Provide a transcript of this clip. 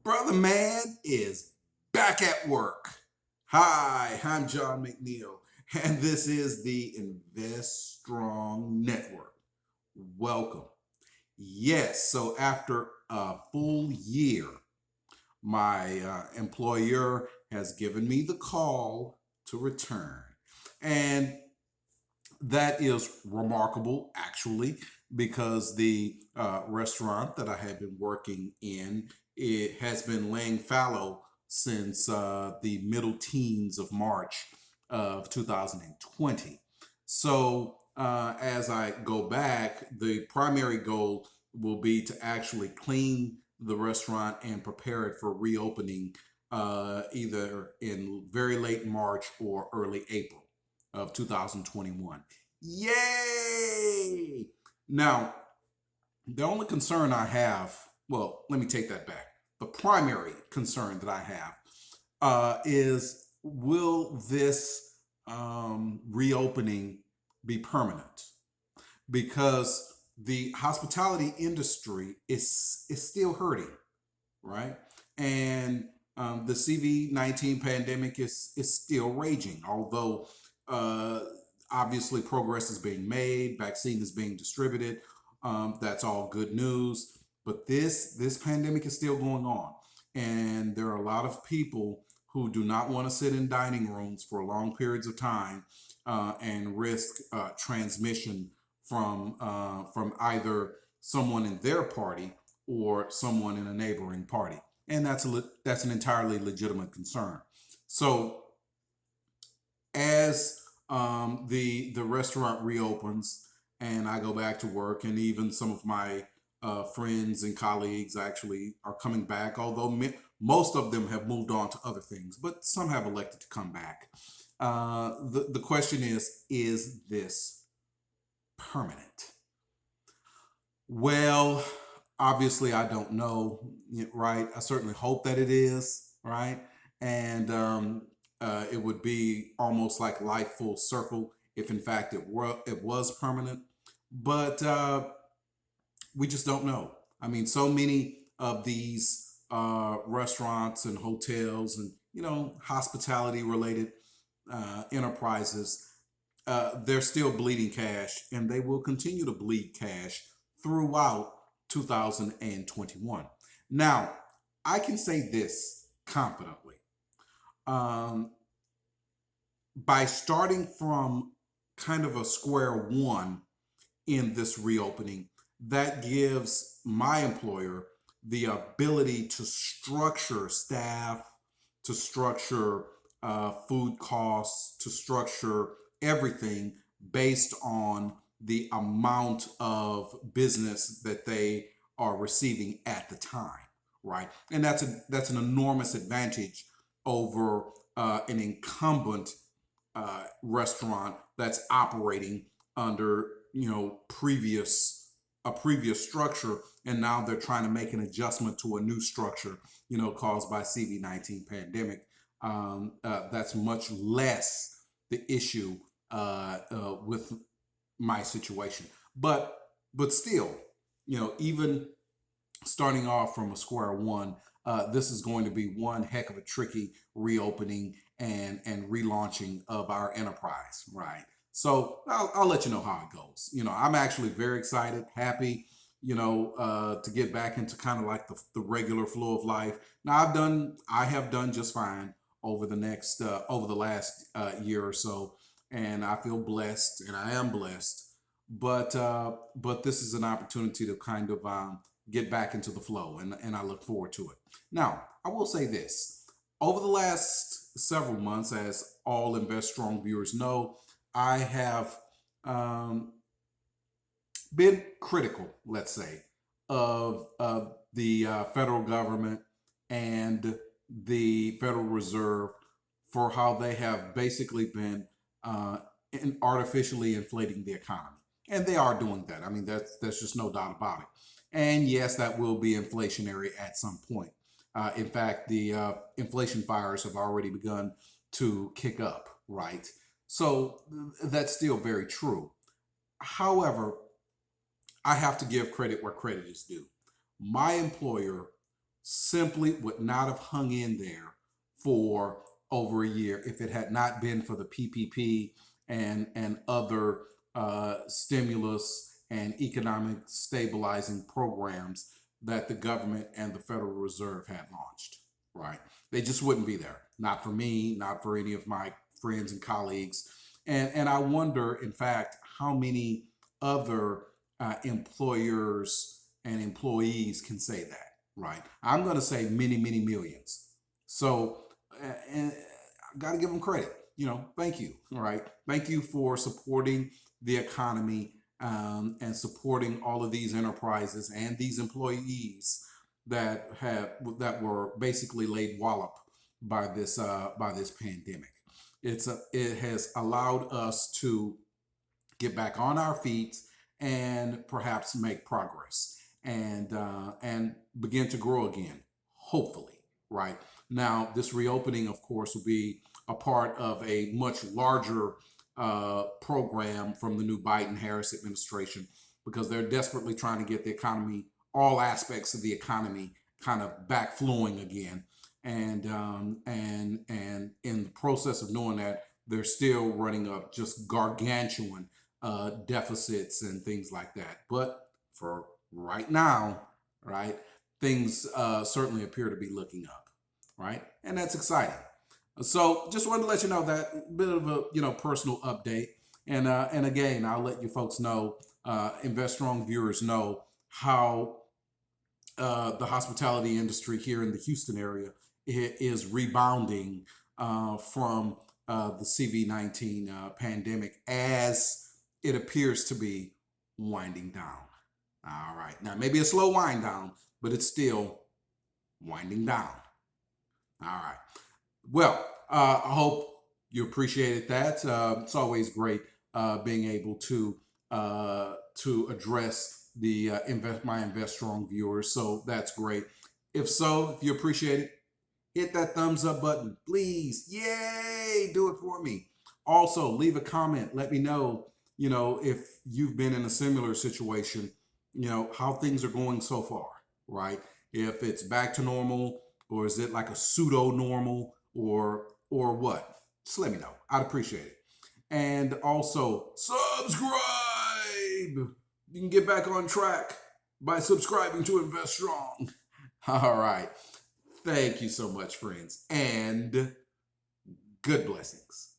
Brother Man is back at work. Hi, I'm John McNeil, and this is the Invest Strong Network. Welcome. Yes, so after a full year, my employer has given me the call to return. And that is remarkable, actually, because the restaurant that I had been working in, it has been laying fallow since the middle teens of March of 2020. So as I go back, the primary goal will be to actually clean the restaurant and prepare it for reopening either in very late March or early April of 2021. Yay! Now, the only concern I have, well, let me take that back. The primary concern that I have is will this reopening be permanent? Because the hospitality industry is still hurting, right? And the CV-19 pandemic is still raging, although uh, obviously progress is being made, vaccine is being distributed. That's all good news. But this pandemic is still going on, and there are a lot of people who do not want to sit in dining rooms for long periods of time and risk transmission from either someone in their party or someone in a neighboring party, and that's an entirely legitimate concern. So as the restaurant reopens and I go back to work, and even some of my friends and colleagues actually are coming back, although most of them have moved on to other things, but some have elected to come back. The question is this permanent? Well, obviously, I don't know, right? I certainly hope that it is, right? And it would be almost like life full circle if, in fact, it was permanent. But we just don't know. I mean, so many of these restaurants and hotels and hospitality related enterprises, they're still bleeding cash, and they will continue to bleed cash throughout 2021. Now, I can say this confidently. Um, by starting from kind of a square one in this reopening, that gives my employer the ability to structure staff, to structure food costs, to structure everything based on the amount of business that they are receiving at the time, right? And that's an enormous advantage over an incumbent restaurant that's operating under a previous structure, and now they're trying to make an adjustment to a new structure, caused by CV-19 pandemic. That's much less the issue with my situation, but still, even starting off from a square one, this is going to be one heck of a tricky reopening and relaunching of our enterprise, right? So I'll let you know how it goes. I'm actually very excited, happy, to get back into kind of like the regular flow of life. Now I have done just fine over the last year or so, and I feel blessed, and I am blessed. But this is an opportunity to kind of get back into the flow, and I look forward to it. Now, I will say this. Over the last several months, as all Invest Strong viewers know, I have um, been critical, let's say, of the federal government and the Federal Reserve for how they have basically been artificially inflating the economy. And they are doing that. I mean, that's just no doubt about it. And yes, that will be inflationary at some point. In fact, the inflation fires have already begun to kick up, right? So that's still very true. However, I have to give credit where credit is due. My employer simply would not have hung in there for over a year if it had not been for the PPP and other stimulus and economic stabilizing programs that the government and the Federal Reserve had launched, right? They just wouldn't be there. Not for me, not for any of my friends and colleagues. And I wonder, in fact, how many other employers and employees can say that, right? I'm going to say many, many millions. So, and I got to give them credit. Thank you. All right. Thank you for supporting the economy and supporting all of these enterprises and these employees that were basically laid wallop by this pandemic. It has allowed us to get back on our feet and perhaps make progress and begin to grow again, hopefully. Right now, this reopening, of course, will be a part of a much larger program from the new Biden-Harris administration because they're desperately trying to get the economy, all aspects of the economy, kind of back flowing again. And in the process of doing that, they're still running up just gargantuan deficits and things like that. But for right now, right, things certainly appear to be looking up, right, and that's exciting. So just wanted to let you know that bit of a personal update, and again, I'll let you folks know, Invest Strong viewers know how the hospitality industry here in the Houston area is rebounding from the CV-19 pandemic as it appears to be winding down. All right. Now, maybe a slow wind down, but it's still winding down. All right. Well, I hope you appreciated that. It's always great being able to address the my Invest Strong viewers. So that's great. If so, if you appreciate it, hit that thumbs up button, please. Yay! Do it for me. Also, leave a comment. Let me know, if you've been in a similar situation, how things are going so far, right? If it's back to normal, or is it like a pseudo normal, or what? Just let me know. I'd appreciate it. And also, subscribe. You can get back on track by subscribing to Invest Strong. All right. Thank you so much, friends, and good blessings.